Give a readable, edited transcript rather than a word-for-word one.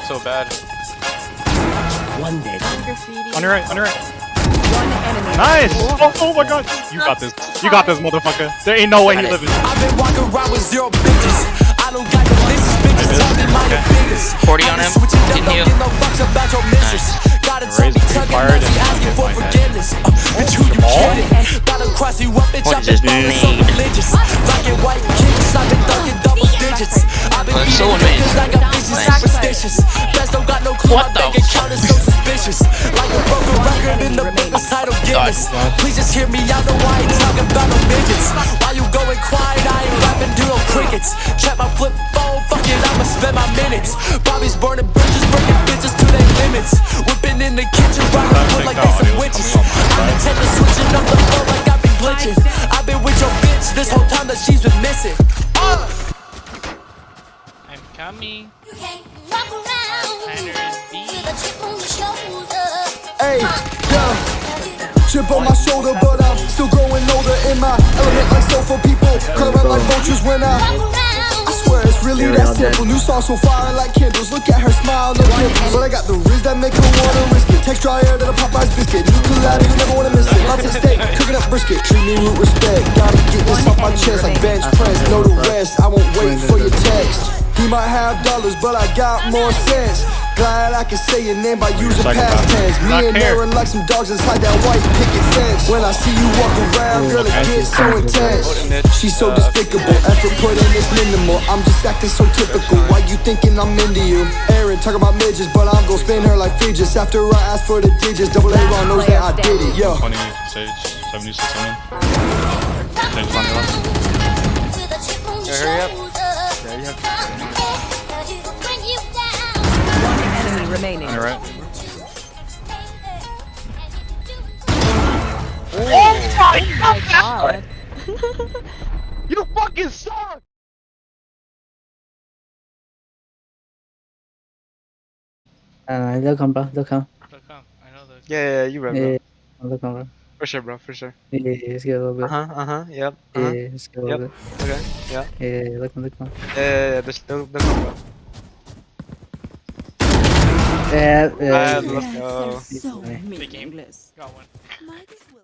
so bad. One dead. On your right, on your right. One enemy. Nice! Oh my god! You got this. You got this, motherfucker. There ain't no way he living. I've been walking around with 0 bitches. I don't got the business, bitches tell me my business. 40 on him. Didn't heal. Gotta tell me tugging up, she asking for forgiveness. Bitch, who you kidding? Gotta cross you up, bitch, I've been falling so religious. Black and white kicks, I've been thugging double digits. I've been so eating cause I got bitches Nice. superstitious. Best don't got no clue, my bank account is so suspicious. Like a broken record in the biggest title Guinness. Please just hear me, I know I ain't talking about no midgets. Why you going quiet? I ain't rapping, do no crickets. Check my flip phone, fuck it, I'ma spend my minutes. Bobby's burning bridges, bringing bitches to their limits. Whipping in the kitchen, riding foot like they some witches. I intend to switching up the flow like I've been glitching. I've been with your bitch this whole time that she's been missing. I'm coming. You can't walk around with a chip on your shoulder. Hey, yeah. Chip on my shoulder, but I'm still growing older in my element like soulful people. Cut around like vultures when I swear it's really that simple. New song so fire like candles. Look at her smile, no dimples. But I got the riz that make her wanna risk it. Text drier than a Popeye's biscuit. New collab, you never wanna miss it. Lots of steak, cooking up brisket. Treat me with respect. Gotta get this off my chest like bench press. Know the rest. I won't wait for your text. He might have dollars, but I got more sense. Glad I can say your name by using past tense. Me and Aaron like some dogs inside that white picket fence. When I see you walk around, girl, it gets so intense. She's so despicable, effort put in is minimal. I'm just acting so typical. Why you thinking I'm into you? Aaron talking about midgets, but I'm gon' spin her like Regis. After I ask for the digits, double A wrong knows that I did it. Yo. 20 Sage, 76 on him. Sage on your left. Hurry up. One enemy remaining. On your right. Oh my god. You fucking suck! They'll come, bro. They'll come. I know the. Yeah, you right, Yeah, bro. they'll come, bro. For sure, bro. For sure. Yeah, let's get a little bit. Yep. Yeah, let's get a little Yep. bit. Okay. Yeah. Yeah, look, look, look. Yeah. They'll come, bro. Yeah, Let's go. So Big game. meaningless. Got one.